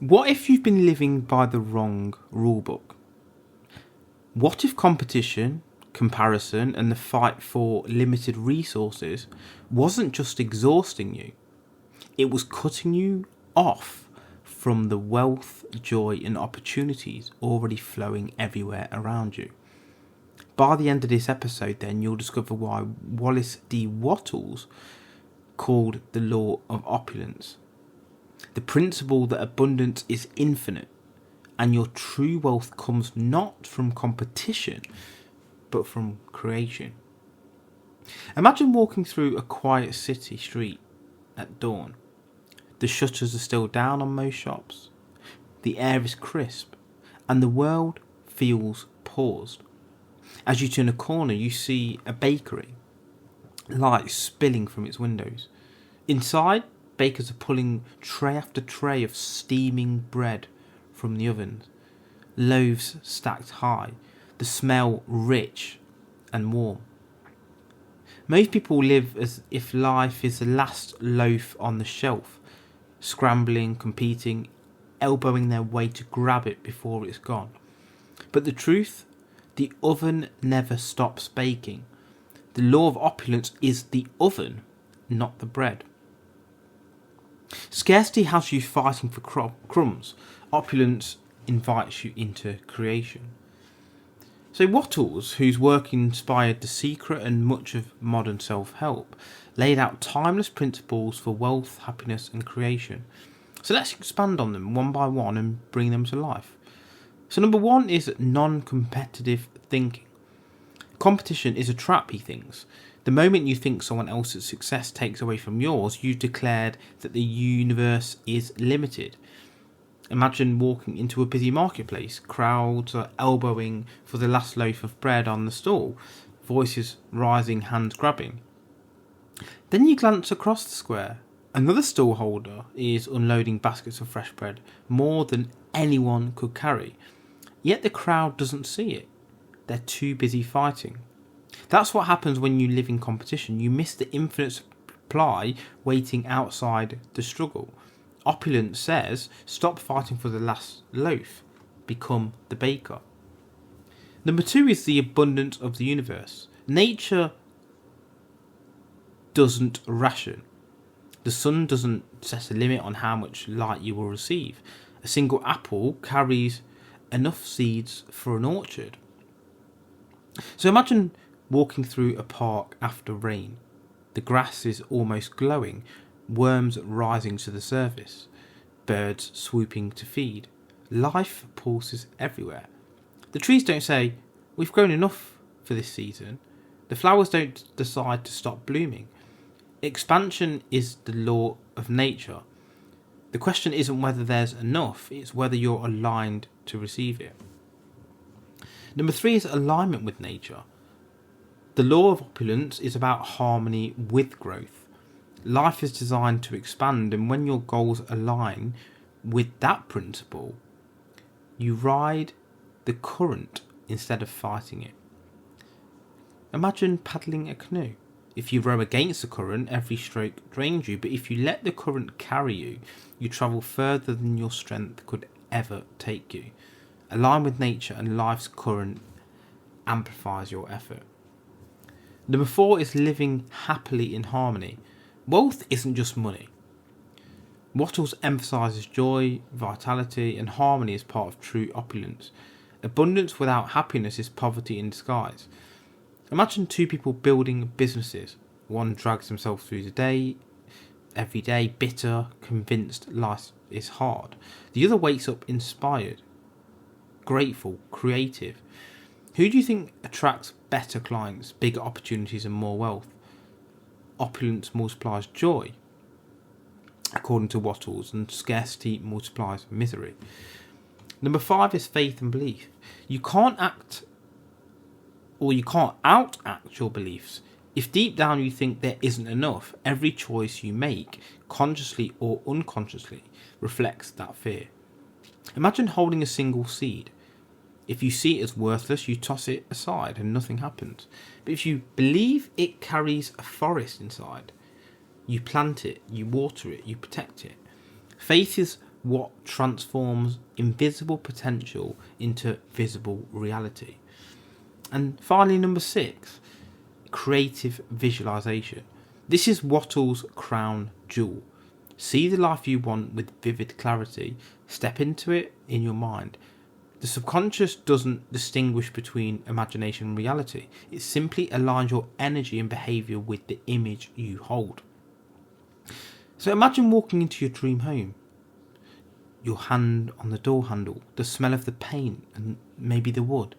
What if you've been living by the wrong rulebook? What if competition, comparison, and the fight for limited resources wasn't just exhausting you? It was cutting you off from the wealth, joy, and opportunities already flowing everywhere around you. By the end of this episode, then, you'll discover why Wallace D. Wattles called the Law of Opulence. The principle that abundance is infinite and your true wealth comes not from competition but from creation. Imagine walking through a quiet city street at dawn. The shutters are still down on most shops, the air is crisp and the world feels paused. As you turn a corner, you see a bakery, light spilling from its windows. Inside, bakers are pulling tray after tray of steaming bread from the ovens, loaves stacked high, the smell rich and warm. Most people live as if life is the last loaf on the shelf, scrambling, competing, elbowing their way to grab it before it's gone. But the truth, the oven never stops baking. The law of opulence is the oven, not the bread. Scarcity has you fighting for crumbs. Opulence invites you into creation. So Wattles, whose work inspired The Secret and much of modern self-help, laid out timeless principles for wealth, happiness and creation. So let's expand on them one by one and bring them to life. So number one is non-competitive thinking. Competition is a trap, he thinks. The moment you think someone else's success takes away from yours, you've declared that the universe is limited. Imagine walking into a busy marketplace. Crowds are elbowing for the last loaf of bread on the stall, voices rising, hands grabbing. Then you glance across the square. Another stall holder is unloading baskets of fresh bread, more than anyone could carry. Yet the crowd doesn't see it. They're too busy fighting. That's what happens when you live in competition. You miss the infinite supply waiting outside the struggle. Opulence says, stop fighting for the last loaf. Become the baker. Number two is the abundance of the universe. Nature doesn't ration. The sun doesn't set a limit on how much light you will receive. A single apple carries enough seeds for an orchard. So imagine walking through a park after rain. The grass is almost glowing, worms rising to the surface, birds swooping to feed. Life pulses everywhere. The trees don't say, we've grown enough for this season. The flowers don't decide to stop blooming. Expansion is the law of nature. The question isn't whether there's enough, it's whether you're aligned to receive it. Number three is alignment with nature. The law of opulence is about harmony with growth. Life is designed to expand, and when your goals align with that principle, you ride the current instead of fighting it. Imagine paddling a canoe. If you row against the current, every stroke drains you, but if you let the current carry you, you travel further than your strength could ever take you. Align with nature and life's current amplifies your effort. Number four is living happily in harmony. Wealth isn't just money. Wattles emphasises joy, vitality and harmony as part of true opulence. Abundance without happiness is poverty in disguise. Imagine two people building businesses. One drags himself through the day, every day, bitter, convinced life is hard. The other wakes up inspired, grateful, creative. Who do you think attracts better clients, bigger opportunities and more wealth? Opulence multiplies joy, according to Wattles, and scarcity multiplies misery. Number five is faith and belief. You can't out-act your beliefs. If deep down you think there isn't enough, every choice you make, consciously or unconsciously, reflects that fear. Imagine holding a single seed. If you see it as worthless, you toss it aside and nothing happens. But if you believe it carries a forest inside, you plant it, you water it, you protect it. Faith is what transforms invisible potential into visible reality. And finally, number 6, creative visualization. This is Wattles' crown jewel. See the life you want with vivid clarity. Step into it in your mind. The subconscious doesn't distinguish between imagination and reality. It simply aligns your energy and behaviour with the image you hold. So imagine walking into your dream home. Your hand on the door handle, the smell of the paint and maybe the wood,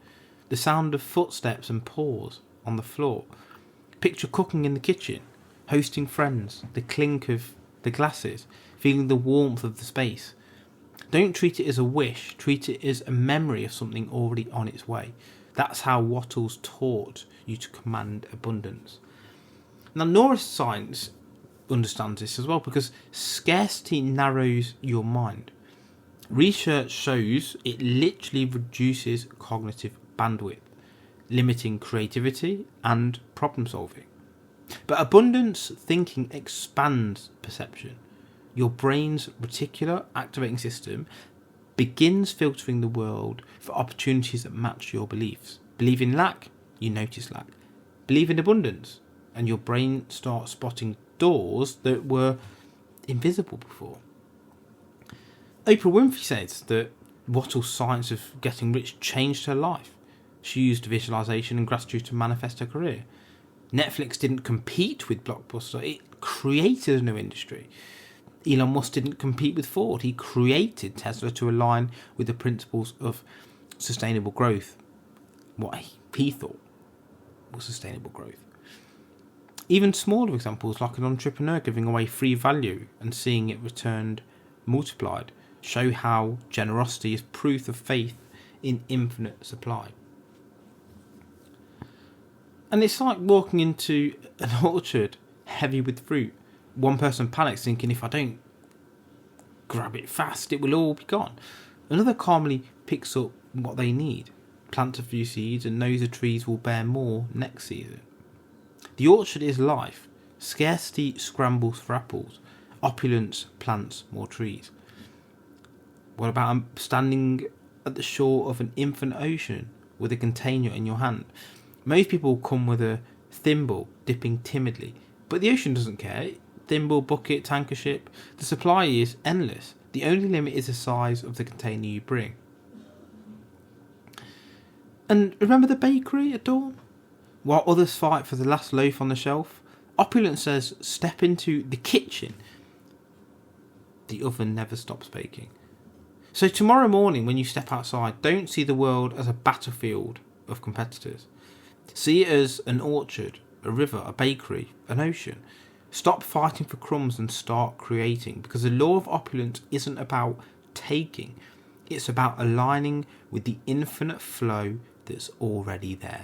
the sound of footsteps and paws on the floor. Picture cooking in the kitchen, hosting friends, the clink of the glasses, feeling the warmth of the space. Don't treat it as a wish, treat it as a memory of something already on its way. That's how Wattles taught you to command abundance. Now, neuroscience understands this as well, because scarcity narrows your mind. Research shows it literally reduces cognitive bandwidth, limiting creativity and problem solving. But abundance thinking expands perception. Your brain's reticular activating system begins filtering the world for opportunities that match your beliefs. Believe in lack, you notice lack. Believe in abundance, and your brain starts spotting doors that were invisible before. Oprah Winfrey says that Wattles' science of getting rich changed her life. She used visualization and gratitude to manifest her career. Netflix didn't compete with Blockbuster, it created a new industry. Elon Musk didn't compete with Ford, he created Tesla to align with the principles of sustainable growth, what he thought was sustainable growth. Even smaller examples, like an entrepreneur giving away free value and seeing it returned multiplied, show how generosity is proof of faith in infinite supply. And it's like walking into an orchard heavy with fruit. One person panics, thinking, if I don't grab it fast, it will all be gone. Another calmly picks up what they need, plants a few seeds, and knows the trees will bear more next season. The orchard is life. Scarcity scrambles for apples. Opulence plants more trees. What about standing at the shore of an infinite ocean with a container in your hand? Most people come with a thimble, dipping timidly, but the ocean doesn't care. Thimble, bucket, tanker ship, the supply is endless. The only limit is the size of the container you bring. And remember the bakery at dawn? While others fight for the last loaf on the shelf, Opulence says, step into the kitchen. The oven never stops baking. So tomorrow morning when you step outside, don't see the world as a battlefield of competitors. See it as an orchard, a river, a bakery, an ocean. Stop fighting for crumbs and start creating, because the law of opulence isn't about taking. It's about aligning with the infinite flow that's already there.